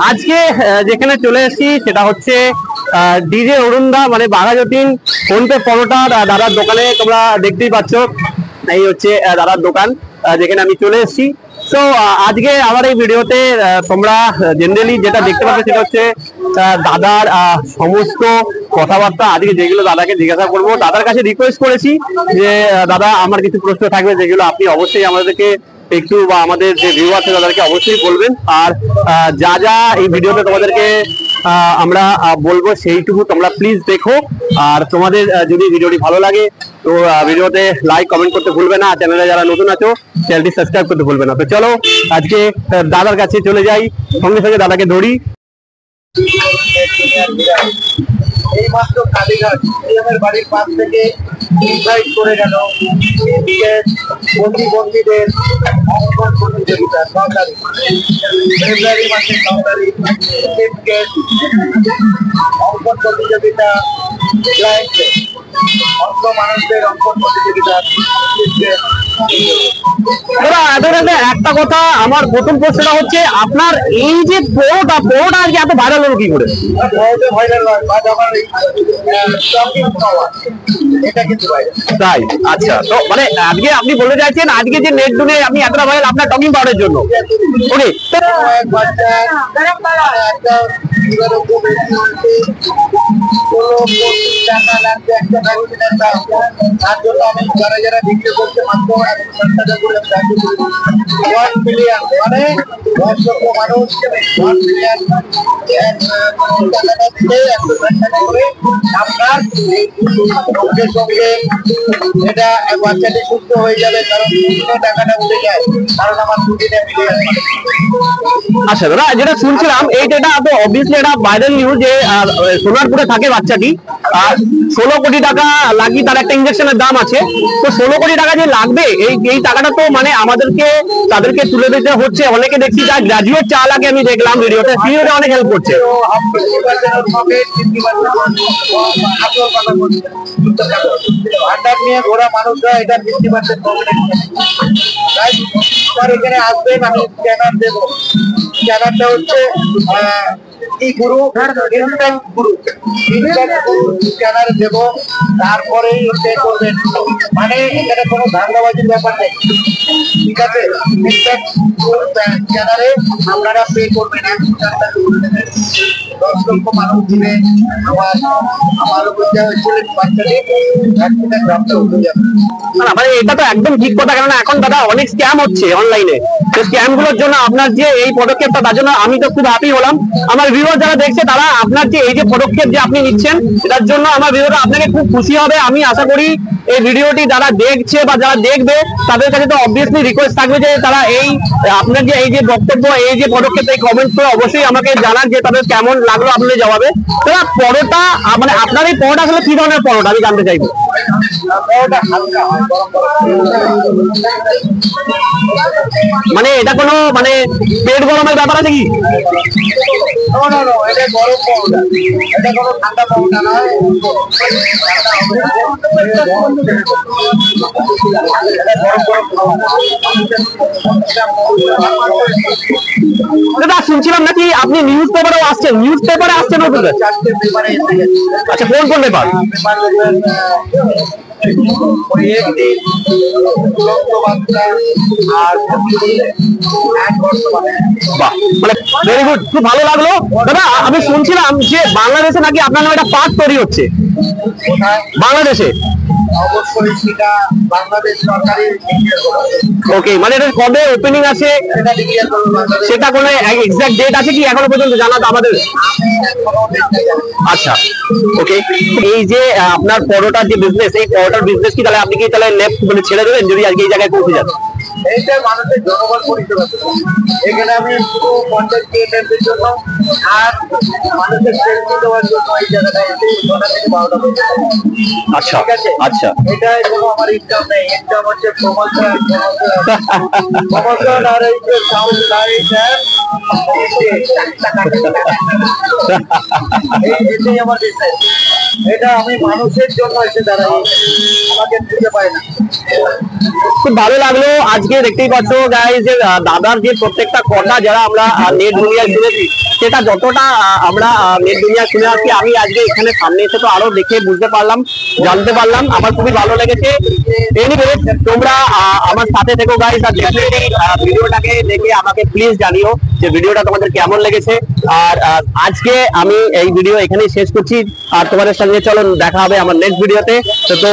আজকে যেখানে চলে এসেছি সেটা হচ্ছে ডিজে অরুণদা মানে বাঘাযতীন ফোনপে পরোটার দাদার দোকানে। তোমরা দেখতেই পাচ্ছ এই হচ্ছে দাদার দোকান যেখানে আমি চলে এসেছি। তো আজকে আমার এই ভিডিওতে তোমরা জেনারেলি যেটা দেখতে পাচ্ছ সেটা হচ্ছে দাদার সমস্ত কথাবার্তা আজকে যেগুলো দাদাকে জিজ্ঞাসা করবো। দাদার কাছে রিকোয়েস্ট করেছি যে দাদা আমার কিছু প্রশ্ন থাকবে যেগুলো আপনি অবশ্যই আমাদেরকে একটু বা আমাদের যে ভিউ আছে তাদেরকে অবশ্যই বলবেন। আর যা যা এই ভিডিওতে তোমাদেরকে আমরা বলবো সেইটুকু তোমরা প্লিজ দেখো। আর তোমাদের যদি ভিডিওটি ভালো লাগে তো ভিডিওতে লাইক কমেন্ট করতে ভুলবে না। চ্যানেলে যারা নতুন আছো চ্যানেলটি সাবস্ক্রাইব করতে ভুলবে না। তো চলো আজকে দাদার কাছে চলে যাই, সঙ্গে সঙ্গে দাদাকে ধরি। এই মাত্র কালীঘাট বাড়ির পাশ থেকে ইনভাইট করে গেল বন্দীদের অঙ্কন প্রতিযোগিতা সরকারি ফেব্রুয়ারি মাসের 9 তারিখ অঙ্কন প্রতিযোগিতা অঙ্ক মানুষদের অঙ্কন প্রতিযোগিতা। একটা কথা, আমার প্রথম প্রশ্নটা হচ্ছে আপনার এই যে পরোটা আজকে এত ভাইরাল হলো কি করে? ভাইরাল নয়, আমার এটা কিন্তু তাই? আচ্ছা, তো মানে আজকে আপনি বলতে চাইছেন আজকে যে নেট দুনিয়ায় আপনি এতটা ভাইরাল আপনার টকিং পাউডারের জন্য। ওকে, টাকা লাগবে একটা ভ্যাকসিনের দাম। তার জন্য আমি যারা যারা বিক্রি করছে মাত্র 1 টাকা করে সাহায্য করি। 1 মিলিয়ন মানে 10 লক্ষ মানুষ 1 মিলিয়ন টাকা দিলে 100 টাকা করে আপনার সঙ্গে সঙ্গে এটা বাচ্চাটি সুস্থ হয়ে যাবে, কারণ টাকাটা উঠে যায়, কারণ আমার দুদিনে মিলিয়ন। আচ্ছা দাদা, যেটা শুনছিলাম এইটা তো অবভিয়াসলি এটা ভাইরাল নিউজ যে সোনারপুরে থাকে বাচ্চাটি, আর 16 কোটি টাকা লাগিয়ে তার একটা ইনজেকশনের দাম আছে। তো 16 কোটি টাকা যে লাগবে এই টাকাটা তো মানে তাদেরকে তুলে দিতে হচ্ছে। অনেকে দেখছি যা গ্রাজুয়েট চাল আগে আমি দেখলাম ভিডিওতে, সিনিয়রে অনেক হেল্প করছে। ভান্ডার নিয়ে ঘোরা মানুষরা এটা 50% আমার এখানে আসবেন, আমি স্ক্যানার দেবো। স্ক্যানারটা হচ্ছে স্ক্যানার দেবো, তারপরেই পে করবেন। মানে এখানে কোনো ধান্দাবাজির ব্যাপার নেই, ঠিক আছে? স্ক্যানারে আপনারা পে করবেন। 10 লক্ষ মানুষ দিবে আমার উপর বাচ্চাটি ভ্যাকসিনের দামটা উঠে যাবে। মানে এটা তো একদম ঠিক কথা, কারণ এখন দাদা অনেক স্ক্যাম হচ্ছে অনলাইনে। তো স্ক্যাম গুলোর জন্য আপনার যে এই পদক্ষেপটা, তার জন্য আমি তো খুব হ্যাপি হলাম। আমার ভিউয়ার যারা দেখছে তারা আপনার যে এই যে পদক্ষেপ যে আপনি নিচ্ছেন এটার জন্য আমার ভিউয়াররা আপনাকে খুব খুশি হবে। আমি আশা করি এই ভিডিওটি যারা দেখছে বা যারা দেখবে তাদের কাছে তো অবভিয়াসলি রিকোয়েস্ট থাকবে যে তারা এই আপনার যে এই যে বক্তব্য, এই যে পদক্ষেপ, এই কমেন্ট করে অবশ্যই আমাকে জানান যে তাদের কেমন লাগলো আপনাদের জবাবে। তারা পরোটা মানে আপনার এই পরোটা আসলে কি ধরনের পরোটা আমি জানতে চাইবো। মানে এটা কোনো মানে পেট গরমের ব্যাপার আছে কি? এটা গরম পাউডার, এটা কোনো ঠান্ডা পাউডার নয়। দাদা শুনছিলাম নাকি আপনি নিউজ পেপারে আসছেন আচ্ছা, কোন কোন পেপার? ভেরি গুড, খুব ভালো লাগলো দাদা। আমি শুনছিলাম যে বাংলাদেশে নাকি আপনার নামে একটা পার্ক তৈরি হচ্ছে বাংলাদেশে। অবশ্যই সেটা বাংলাদেশ সরকারি। ওকে, মানে এটা কবে ওপেনিং আছে সেটা কোনো এক্সাক্ট ডেট আছে কি এখনো পর্যন্ত জানা আমাদের? আচ্ছা, ওকে। এই যে আপনার পরোটার যে বিজনেস, এই পরোটার বিজনেস কি তাহলে আপনি কি তাহলে নেক্সট মানে ছেড়ে দেবেন যদি আজকে এই জায়গায় পৌঁছে যান? এইটা মানুষের জনগণ পরিষেবা। এখানে আমি শুধু কন্টেন্ট ক্রিয়েটারদের জন্য আর মানুষের সেলফি দেওয়ার জন্য এই জায়গাটায় 9টা থেকে 12টা পর্যন্ত। আচ্ছা, ঠিক আছে? আচ্ছা, এটাই কোনো আমার ইনকাম নেই। ইনকাম হচ্ছে প্রমোশন আর এই যে সাউন্ড লাইট এটাই আমার বিজনেস। এটা আমি মানুষের জন্য এসে দাঁড়াই, আমাকে খুঁজে পাই না। খুব ভালো লাগলো আজকে দেখতেই পাচ্ছ গাইস যে দাদার যে প্রত্যেকটা কথা যারা আমরা নেট দুনিয়ায় শুনেছি সেটা যতটা আমরা নেট দুনিয়ায় শুনে আসছি, আমি আজকে এখানে সামনে এসে তো আরো দেখে বুঝতে পারলাম, জানতে পারলাম, আমার খুবই ভালো লেগেছে। এনিওয়ে তোমরা আমার সাথে থেকো গাইস, আর ডেফিনেটলি ভিডিওটাকে দেখে আমাকে প্লিজ জানিও যে ভিডিওটা তোমাদের কেমন লেগেছে। আর আজকে আমি এই ভিডিও এখানেই শেষ করছি, আর তোমাদের সঙ্গে চলো দেখা হবে আমার নেক্সট ভিডিওতে। তো